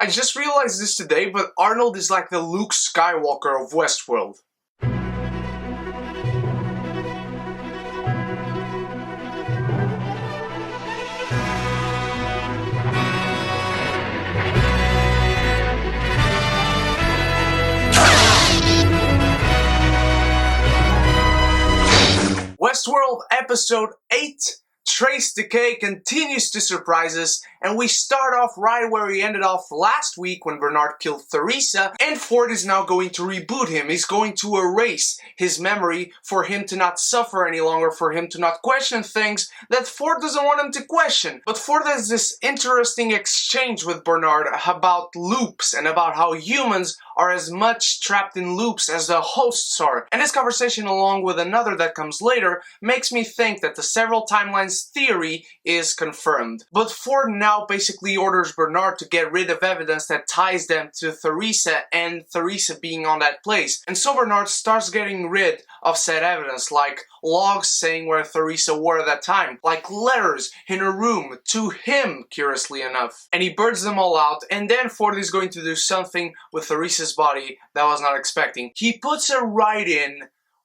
I just realized this today, but Arnold is like the Luke Skywalker of Westworld. Westworld Episode 8, Trace Decay continues to surprise us, and we start off right where we ended off last week when Bernard killed Theresa, and Ford is now going to reboot him. He's going to erase his memory for him to not suffer any longer, for him to not question things that Ford doesn't want him to question. But Ford has this interesting exchange with Bernard about loops and about how humans are as much trapped in loops as the hosts are. And this conversation, along with another that comes later, makes me think that the several timelines theory is confirmed. But Ford now basically orders Bernard to get rid of evidence that ties them to Theresa and Theresa being on that place. And so Bernard starts getting rid of said evidence, like logs saying where Theresa were at that time, like letters in a room to him, curiously enough. And he burns them all out, and then Ford is going to do something with Theresa's body that I was not expecting. He puts her right in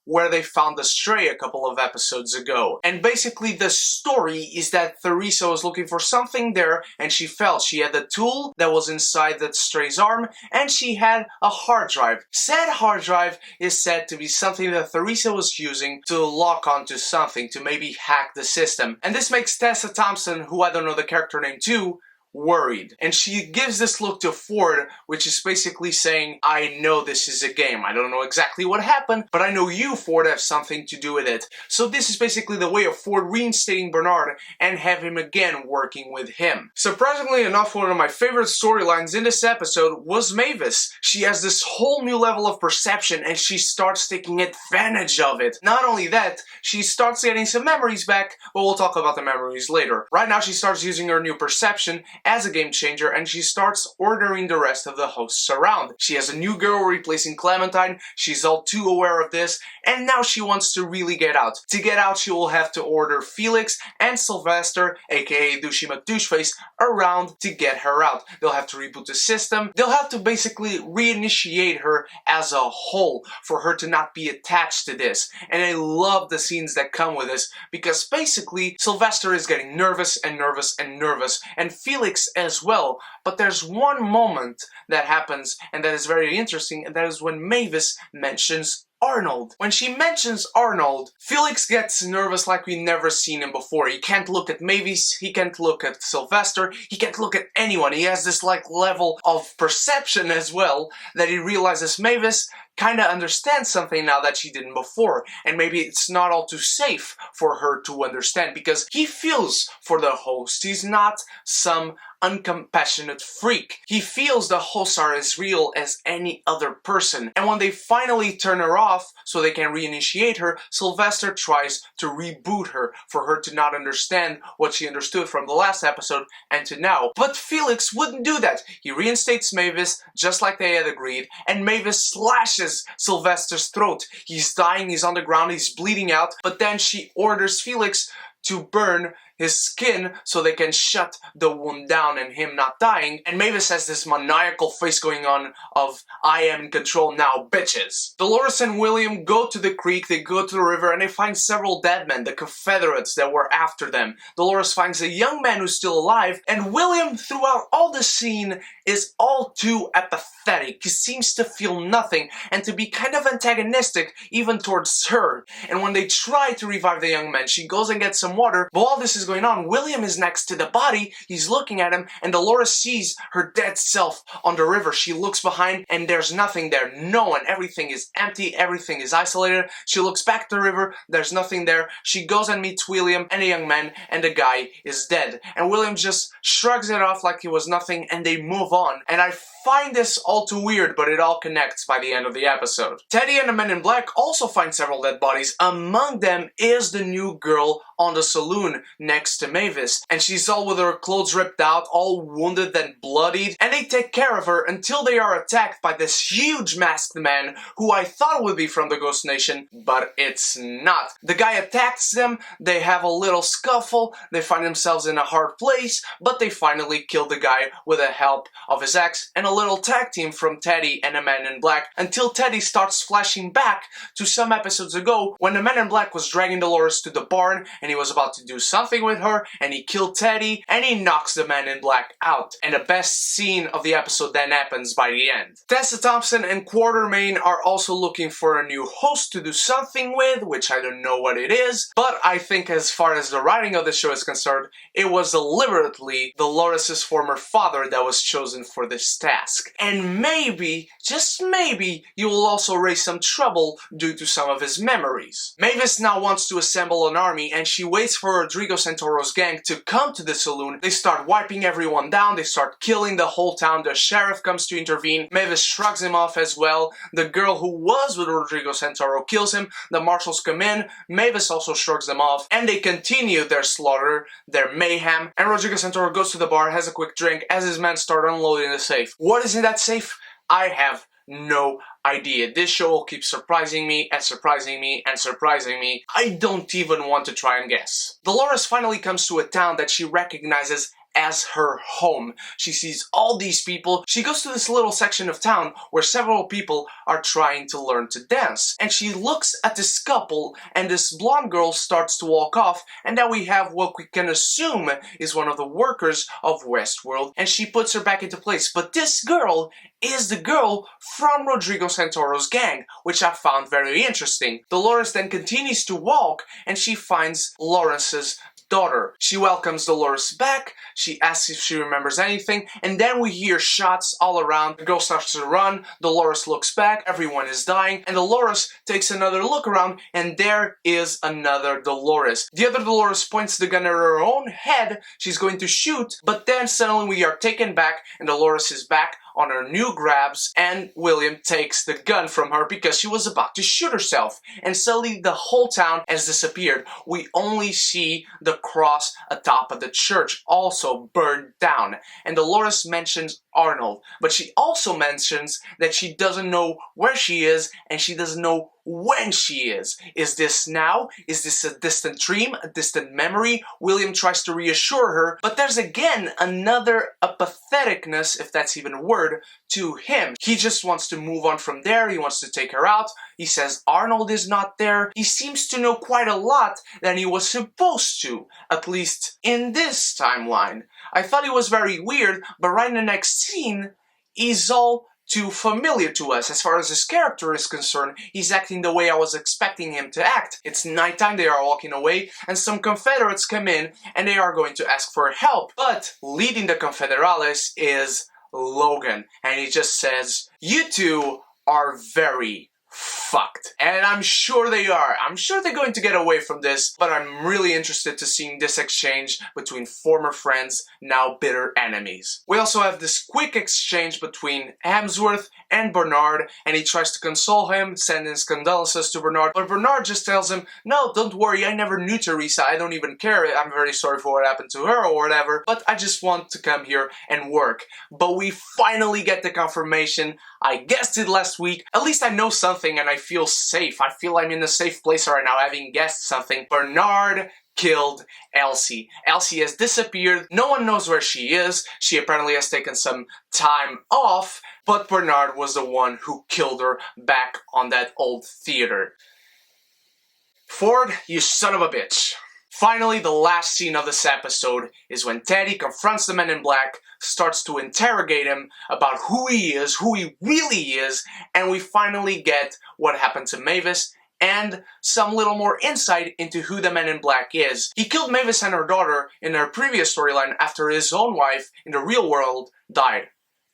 where they found the stray a couple of episodes ago. And basically the story is that Theresa was looking for something there and she fell. She had the tool that was inside that stray's arm and she had a hard drive. Said hard drive is said to be something that Theresa was using to lock onto something, to maybe hack the system. And this makes Tessa Thompson, who I don't know the character name too, worried. And she gives this look to Ford, which is basically saying, I know this is a game. I don't know exactly what happened, but I know you, Ford, have something to do with it. So this is basically the way of Ford reinstating Bernard and have him again working with him. Surprisingly enough, one of my favorite storylines in this episode was Mavis. She has this whole new level of perception and she starts taking advantage of it. Not only that, she starts getting some memories back, but we'll talk about the memories later. Right now she starts using her new perception as a game changer and she starts ordering the rest of the hosts around. She has a new girl replacing Clementine, she's all too aware of this, and now she wants to really get out. To get out, she will have to order Felix and Sylvester, aka Douchey McDoucheface, around to get her out. They'll have to reboot the system, they'll have to basically reinitiate her as a whole for her to not be attached to this. And I love the scenes that come with this because basically Sylvester is getting nervous and nervous and nervous, and Felix as well. But there's one moment that happens and that is very interesting, and that is when Mavis mentions Arnold. When she mentions Arnold, Felix gets nervous like we've never seen him before. He can't look at Mavis, he can't look at Sylvester, he can't look at anyone. He has this like level of perception as well that he realizes Mavis kind of understands something now that she didn't before, and maybe it's not all too safe for her to understand because he feels for the host. He's not some uncompassionate freak. He feels the hosts are as real as any other person. And when they finally turn her off so they can reinitiate her, Sylvester tries to reboot her for her to not understand what she understood from the last episode and to now. But Felix wouldn't do that. He reinstates Mavis just like they had agreed, and Mavis slashes Sylvester's throat. He's dying, he's on the ground, he's bleeding out, but then she orders Felix to burn his skin so they can shut the wound down and him not dying. And Mavis has this maniacal face going on of, I am in control now, bitches. Dolores and William go to the creek, they go to the river, and they find several dead men, the Confederates that were after them. Dolores finds a young man who's still alive, and William, throughout all the scene, is all too apathetic. He seems to feel nothing, and to be kind of antagonistic, even towards her. And when they try to revive the young man, she goes and gets some water, but while this is going on, William is next to the body, he's looking at him, and Dolores sees her dead self on the river. She looks behind, and there's nothing there. No one. Everything is empty, everything is isolated. She looks back at the river, there's nothing there. She goes and meets William and a young man, and the guy is dead. And William just shrugs it off like it was nothing, and they move on. And I find this all too weird, but it all connects by the end of the episode. Teddy and the men in black also find several dead bodies. Among them is the new girl on the saloon next to Mavis, and she's all with her clothes ripped out, all wounded and bloodied, and they take care of her until they are attacked by this huge masked man who I thought would be from the Ghost Nation, but it's not. The guy attacks them, they have a little scuffle, they find themselves in a hard place, but they finally kill the guy with the help of his ex and a little tag team from Teddy and the Man in Black, until Teddy starts flashing back to some episodes ago when the Man in Black was dragging Dolores to the barn and he was about to do something with her, and he killed Teddy and he knocks the Man in Black out. And the best scene of the episode then happens by the end. Tessa Thompson and Quartermain are also looking for a new host to do something with, which I don't know what it is, but I think as far as the writing of the show is concerned, it was deliberately Dolores' former father that was chosen for this task. And maybe, just maybe, you will also raise some trouble due to some of his memories. Mavis now wants to assemble an army, and she waits for Rodrigo Santoro's gang to come to the saloon. They start wiping everyone down, they start killing the whole town, the sheriff comes to intervene, Mavis shrugs him off as well, the girl who was with Rodrigo Santoro kills him, the marshals come in, Mavis also shrugs them off, and they continue their slaughter, their mayhem, and Rodrigo Santoro goes to the bar, has a quick drink, as his men start unloading the safe. What is in that safe? I have no idea. This show will keep surprising me and surprising me and surprising me. I don't even want to try and guess. Dolores finally comes to a town that she recognizes as her home. She sees all these people. She goes to this little section of town where several people are trying to learn to dance. And she looks at this couple, and this blonde girl starts to walk off, and now we have what we can assume is one of the workers of Westworld, and she puts her back into place. But this girl is the girl from Rodrigo Santoro's gang, which I found very interesting. Dolores then continues to walk, and she finds Lawrence's daughter. She welcomes Dolores back, she asks if she remembers anything, and then we hear shots all around. The girl starts to run, Dolores looks back, everyone is dying, and Dolores takes another look around, and there is another Dolores. The other Dolores points the gun at her own head, she's going to shoot, but then suddenly we are taken back, and Dolores is back on her new grabs, and William takes the gun from her because she was about to shoot herself, and suddenly the whole town has disappeared. We only see the cross atop of the church also burned down, and Dolores mentions Arnold, but she also mentions that she doesn't know where she is and she doesn't know when she is. Is this now? Is this a distant dream? A distant memory? William tries to reassure her, but there's again another apatheticness, if that's even a word, to him. He just wants to move on from there, he wants to take her out. He says Arnold is not there. He seems to know quite a lot than he was supposed to, at least in this timeline. I thought he was very weird, but right in the next scene, he's all too familiar to us. As far as his character is concerned, he's acting the way I was expecting him to act. It's nighttime, they are walking away, and some Confederates come in, and they are going to ask for help. But leading the Confederales is Logan, and he just says, "You two are very fucked." And I'm sure they are. I'm sure they're going to get away from this, but I'm really interested to seeing this exchange between former friends, now bitter enemies. We also have this quick exchange between Hemsworth and Bernard, and he tries to console him, send his condolences to Bernard, but Bernard just tells him, "No, don't worry, I never knew Teresa, I don't even care, I'm very sorry for what happened to her or whatever, but I just want to come here and work." But we finally get the confirmation. I guessed it last week. At least I know something and I feel safe. I feel I'm in a safe place right now having guessed something. Bernard killed Elsie. Elsie has disappeared. No one knows where she is. She apparently has taken some time off, but Bernard was the one who killed her back on that old theater. Ford, you son of a bitch. Finally, the last scene of this episode is when Teddy confronts the Man in Black, starts to interrogate him about who he is, who he really is, and we finally get what happened to Mavis and some little more insight into who the Man in Black is. He killed Mavis and her daughter in her previous storyline after his own wife in the real world died.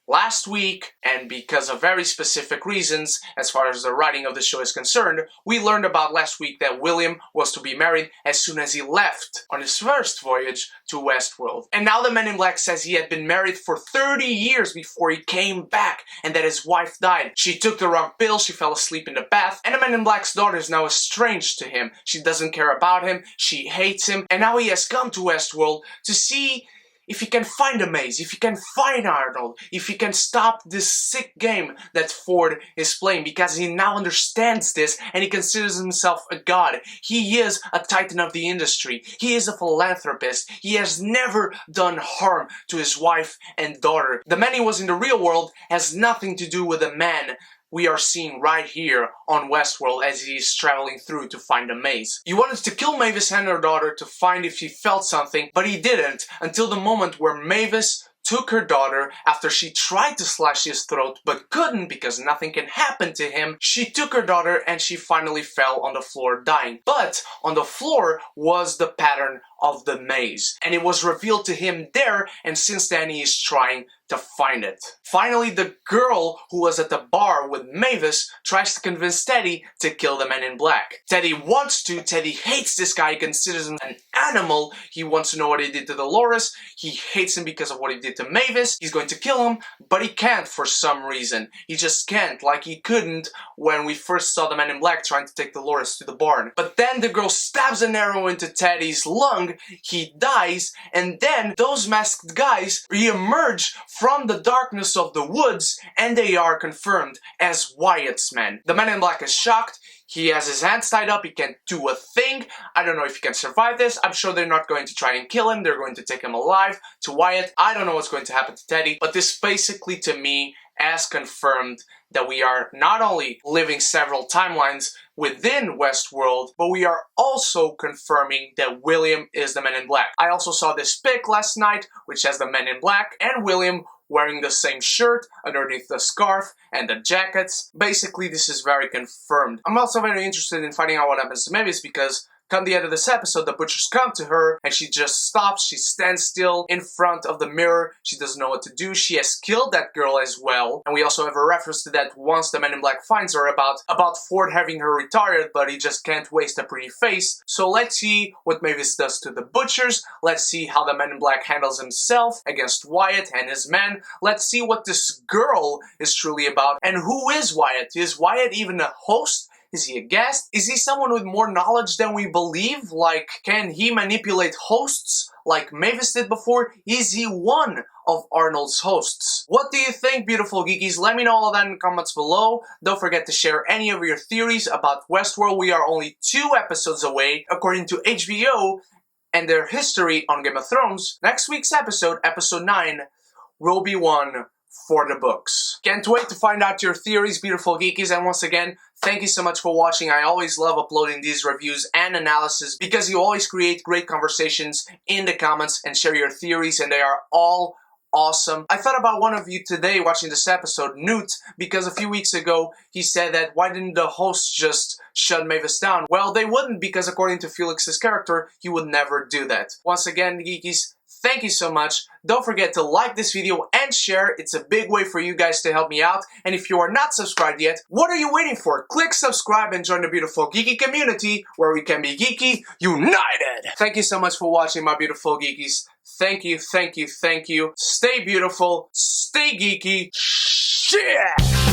Last week, and because of very specific reasons, as far as the writing of the show is concerned, we learned about last week that William was to be married as soon as he left on his first voyage to Westworld. And now the Man in Black says he had been married for 30 years before he came back, and that his wife died. She took the wrong pill, she fell asleep in the bath, and the Man in Black's daughter is now estranged to him. She doesn't care about him, she hates him, and now he has come to Westworld to see if he can find a maze, if he can find Arnold, if he can stop this sick game that Ford is playing, because he now understands this and he considers himself a god. He is a titan of the industry. He is a philanthropist. He has never done harm to his wife and daughter. The man he was in the real world has nothing to do with the man we are seeing right here on Westworld as he is traveling through to find a maze. He wanted to kill Mavis and her daughter to find if he felt something, but he didn't until the moment where Mavis took her daughter after she tried to slash his throat but couldn't because nothing can happen to him. She took her daughter and she finally fell on the floor dying. But on the floor was the pattern of the maze, and it was revealed to him there, and since then he is trying to find it. Finally, the girl who was at the bar with Mavis tries to convince Teddy to kill the Man in Black. Teddy wants to. Teddy hates this guy. He considers him an animal. He wants to know what he did to Dolores. He hates him because of what he did to Mavis. He's going to kill him, but he can't for some reason. He just can't, like he couldn't when we first saw the Man in Black trying to take Dolores to the barn. But then the girl stabs an arrow into Teddy's lung, he dies, and then those masked guys re-emerge from the darkness of the woods, and they are confirmed as Wyatt's men. The Man in Black is shocked. He has his hands tied up, he can't do a thing. I don't know if he can survive this. I'm sure they're not going to try and kill him, they're going to take him alive to Wyatt. I don't know what's going to happen to Teddy, but this basically to me has confirmed that we are not only living several timelines within Westworld, but we are also confirming that William is the Man in Black. I also saw this pic last night, which has the Man in Black and William wearing the same shirt underneath the scarf and the jackets. Basically, this is very confirmed. I'm also very interested in finding out what happens to Mavis because come the end of this episode, the butchers come to her and she just stops, she stands still in front of the mirror, she doesn't know what to do, she has killed that girl as well, and we also have a reference to that once the Man in Black finds her about Ford having her retired, but he just can't waste a pretty face. So let's see what Mavis does to the butchers, let's see how the Man in Black handles himself against Wyatt and his men, let's see what this girl is truly about, and who is Wyatt? Is Wyatt even a host? Is he a guest? Is he someone with more knowledge than we believe? Like, can he manipulate hosts like Mavis did before? Is he one of Arnold's hosts? What do you think, beautiful geekies? Let me know all that in the comments below. Don't forget to share any of your theories about Westworld. We are only 2 episodes away, according to HBO and their history on Game of Thrones. Next week's episode, episode 9, will be one for the books. Can't wait to find out your theories, beautiful geekies, and once again, thank you so much for watching. I always love uploading these reviews and analysis because you always create great conversations in the comments and share your theories, and they are all awesome. I thought about one of you today watching this episode, Newt, because a few weeks ago he said that why didn't the hosts just shut Mavis down? Well, they wouldn't, because according to Felix's character, he would never do that. Once again, geekies, thank you so much. Don't forget to like this video and share. It's a big way for you guys to help me out. And if you are not subscribed yet, what are you waiting for? Click subscribe and join the beautiful geeky community where we can be geeky united. Thank you so much for watching, my beautiful geekies. Thank you, thank you, thank you. Stay beautiful, stay geeky. Shit!